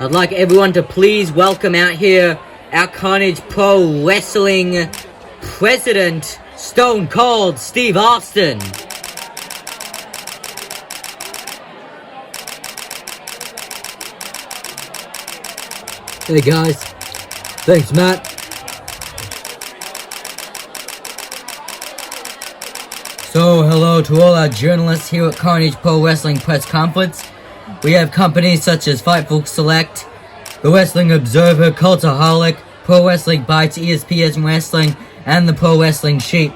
I'd like everyone to please welcome out here our Carnage Pro Wrestling President, Stone Cold Steve Austin. Hey guys, thanks Matt. So hello to all our journalists here at Carnage Pro Wrestling Press Conference. We have companies such as Fightful Select, The Wrestling Observer, Cultaholic, Pro Wrestling Bites, ESPN Wrestling, and the Pro Wrestling Sheet.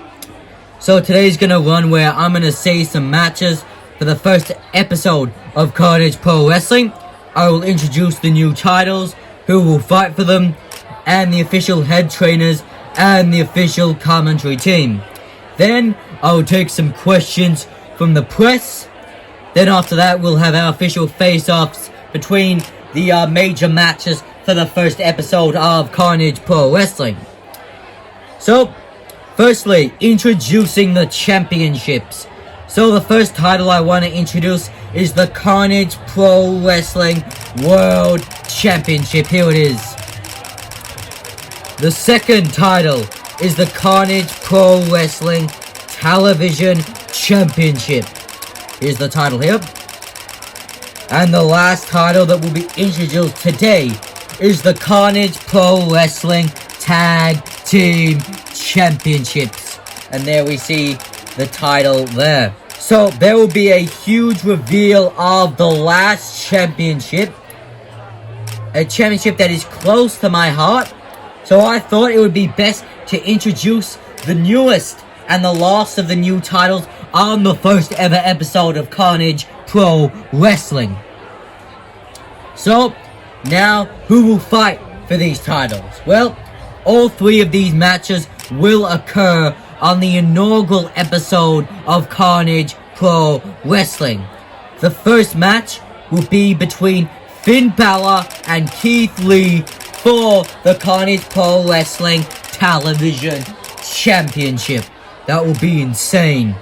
So today's gonna run where I'm gonna say some matches for the first episode of Carnage Pro Wrestling. I will introduce the new titles, who will fight for them, and the official head trainers, and the official commentary team. Then, I'll take some questions from the press. Then after that, we'll have our official face-offs between the major matches for the first episode of Carnage Pro Wrestling. So, firstly, introducing the championships. So the first title I want to introduce is the Carnage Pro Wrestling World Championship. Here it is. The second title is the Carnage Pro Wrestling Television Championship. Here's the title here. And the last title that will be introduced today is the Carnage Pro Wrestling Tag Team Championships. And there we see the title there. So there will be a huge reveal of the last championship. A championship that is close to my heart. So I thought it would be best to introduce the newest and the last of the new titles on the first ever episode of Carnage Pro Wrestling. So, now, who will fight for these titles? Well, all three of these matches will occur on the inaugural episode of Carnage Pro Wrestling. The first match will be between Finn Balor and Keith Lee for the Carnage Pro Wrestling Television Championship. That will be insane.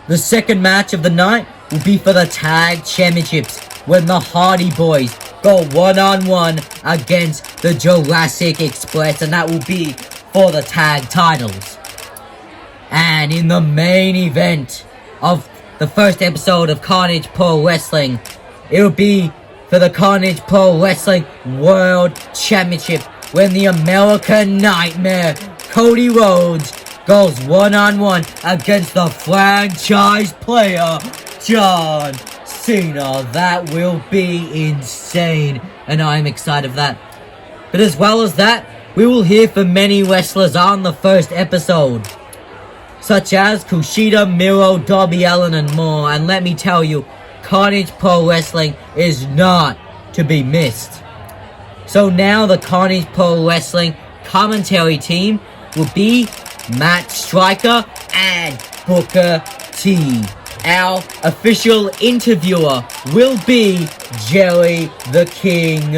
The second match of the night will be for the Tag Championships, when the Hardy Boys go one-on-one against the Jurassic Express, and that will be for the tag titles. And in the main event of the first episode of Carnage Pro Wrestling, it will be for the Carnage Pro Wrestling World Championship, when the American Nightmare, Cody Rhodes, goes one-on-one against the franchise player, John Cena. That will be insane, and I'm excited for that. But as well as that, we will hear from many wrestlers on the first episode, such as Kushida, Miro, Darby Allin, and more. And let me tell you, Carnage Pro Wrestling is not to be missed. So now the Carnage Pro Wrestling commentary team will be Matt Striker and Booker T. Our official interviewer will be Jerry the King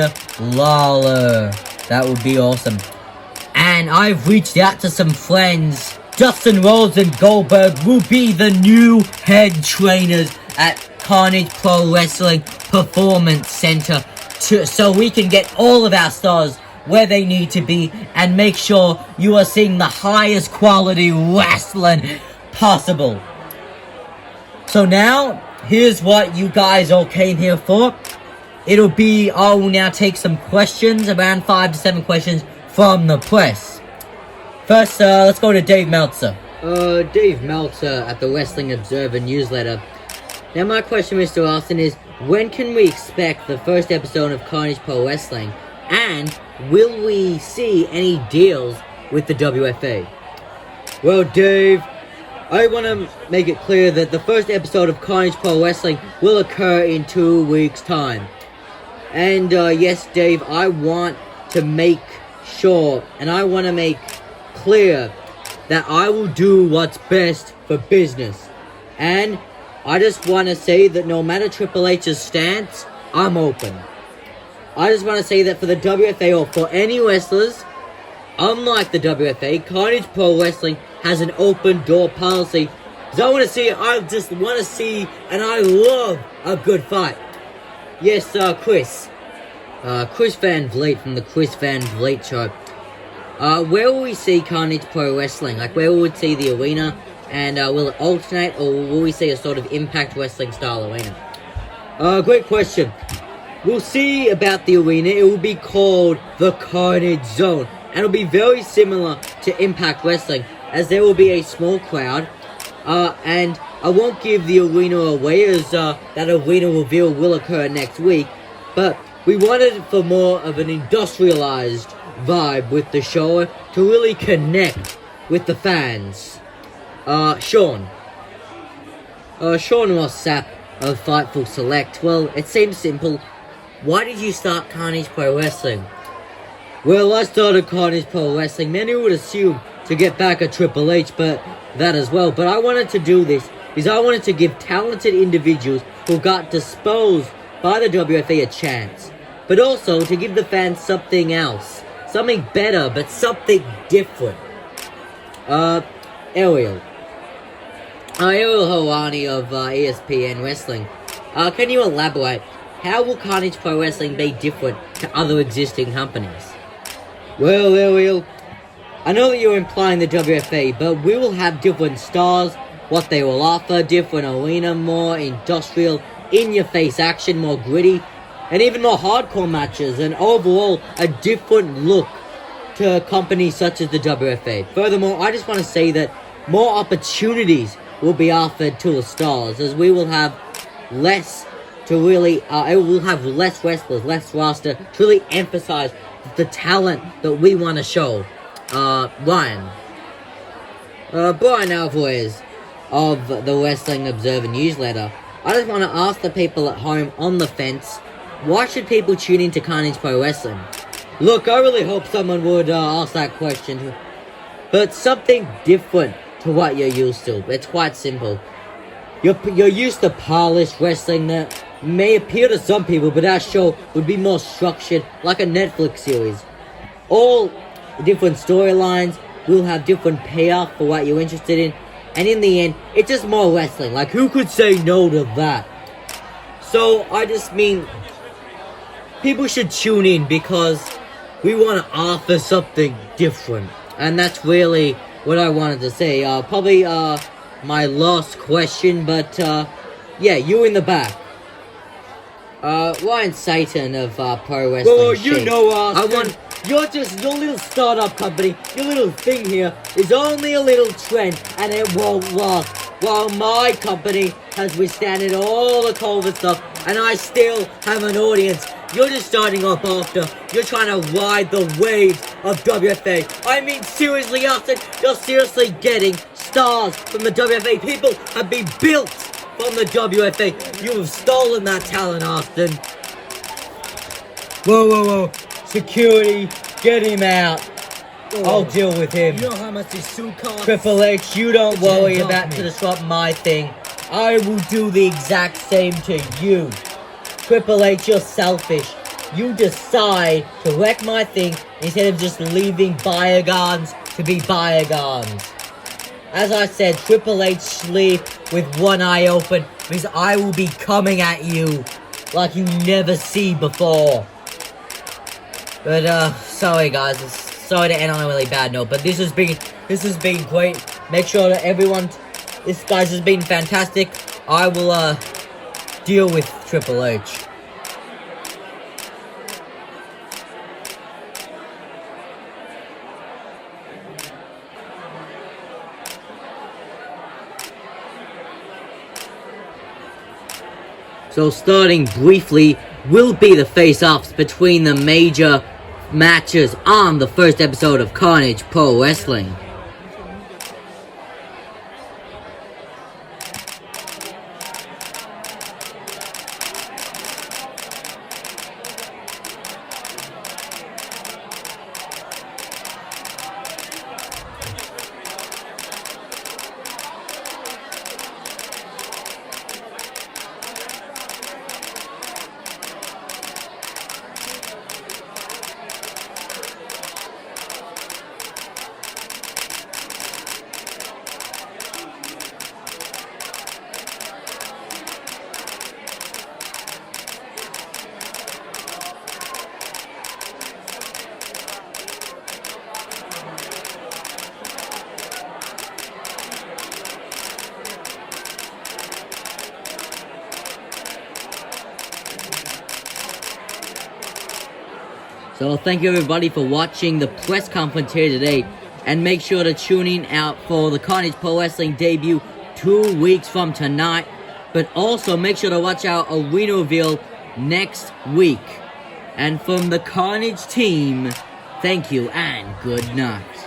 Lawler. That would be awesome. And I've reached out to some friends. Dustin Rhodes and Goldberg will be the new head trainers at Carnage Pro Wrestling Performance Center, so we can get all of our stars where they need to be and make sure you are seeing the highest quality wrestling possible. So now, here's what you guys all came here for. I will now take some questions, around 5 to 7 questions from the press. First, let's go to Dave Meltzer. Dave Meltzer at the Wrestling Observer newsletter. Now my question, Mr. Austin, is when can we expect the first episode of Carnage Pro Wrestling? And will we see any deals with the WFA? Well, Dave, I want to make it clear that the first episode of Carnage Pro Wrestling will occur in 2 weeks' time. And yes, Dave, I want to make sure, and I want to make clear that I will do what's best for business. And I just want to say that no matter Triple H's stance, I'm open. I just want to say that for the WFA or for any wrestlers, unlike the WFA, Carnage Pro Wrestling has an open door policy. Because I just want to see, and I love a good fight. Yes, Chris. Chris Van Vliet from the Chris Van Vliet Show. Where will we see Carnage Pro Wrestling? Like, where will we see the arena? And will it alternate, or will we see a sort of Impact Wrestling style arena? Great question. We'll see about the arena. It will be called the Carnage Zone, and it'll be very similar to Impact Wrestling, as there will be a small crowd. And I won't give the arena away, as that arena reveal will occur next week. But we wanted it for more of an industrialized vibe with the show to really connect with the fans. Sean Ross Sapp of Fightful Select. Well, it seems simple. Why did you start Carnage Pro Wrestling? Well, I started Carnage Pro Wrestling. Many would assume to get back at Triple H, but that as well. But I wanted to do this because I wanted to give talented individuals who got disposed by the WFA a chance, but also to give the fans something else, something better, but something different. Ariel Helwani of ESPN Wrestling. Can you elaborate? How will Carnage Pro Wrestling be different to other existing companies? Well, Ariel, I know that you're implying the WFA, but we will have different stars, what they will offer, different arena, more industrial, in-your-face action, more gritty, and even more hardcore matches, and overall, a different look to companies such as the WFA. Furthermore, I just want to say that more opportunities will be offered to the stars, as we will have less to really, it will have less wrestlers, less roster, to really emphasize the talent that we want to show. Brian Alvarez of the Wrestling Observer newsletter. I just want to ask the people at home on the fence, why should people tune into Carnage Pro Wrestling? Look, I really hope someone would ask that question, but something different to what you're used to. It's quite simple. You're used to polished wrestling that may appeal to some people, but our show would be more structured, like a Netflix series. All different storylines will have different payoff for what you're interested in, and in the end, it's just more wrestling. Like, who could say no to that? So, I just mean, people should tune in because we want to offer something different. And that's really what I wanted to say. Probably my last question, but yeah, you in the back. Ryan Satan of Pro Wrestling. Well, you know, your little startup company, your little thing here is only a little trend, and it won't last. While my company has withstanded all the COVID stuff, and I still have an audience. You're just starting off after. You're trying to ride the waves of WFA. I mean, seriously, Austin, you're seriously getting stars from the WFA. People have been built from the WFA. You have stolen that talent, Austin. Whoa. Security, get him out. I'll deal with him. You know how much this suit costs? Triple H, you don't worry about to disrupt my thing. I will do the exact same to you. Triple H, you're selfish. You decide to wreck my thing instead of just leaving bygones to be bygones. As I said, Triple H sleep with one eye open because I will be coming at you like you never see before. But sorry guys, sorry to end on a really bad note, but this has been great. Make sure that everyone, this guys has been fantastic. I will deal with Triple H. So starting briefly will be the face-offs between the major matches on the first episode of Carnage Pro Wrestling. So thank you everybody for watching the press conference here today. And make sure to tune in out for the Carnage Pro Wrestling debut 2 weeks from tonight. But also make sure to watch our arena reveal next week. And from the Carnage team, thank you and good night.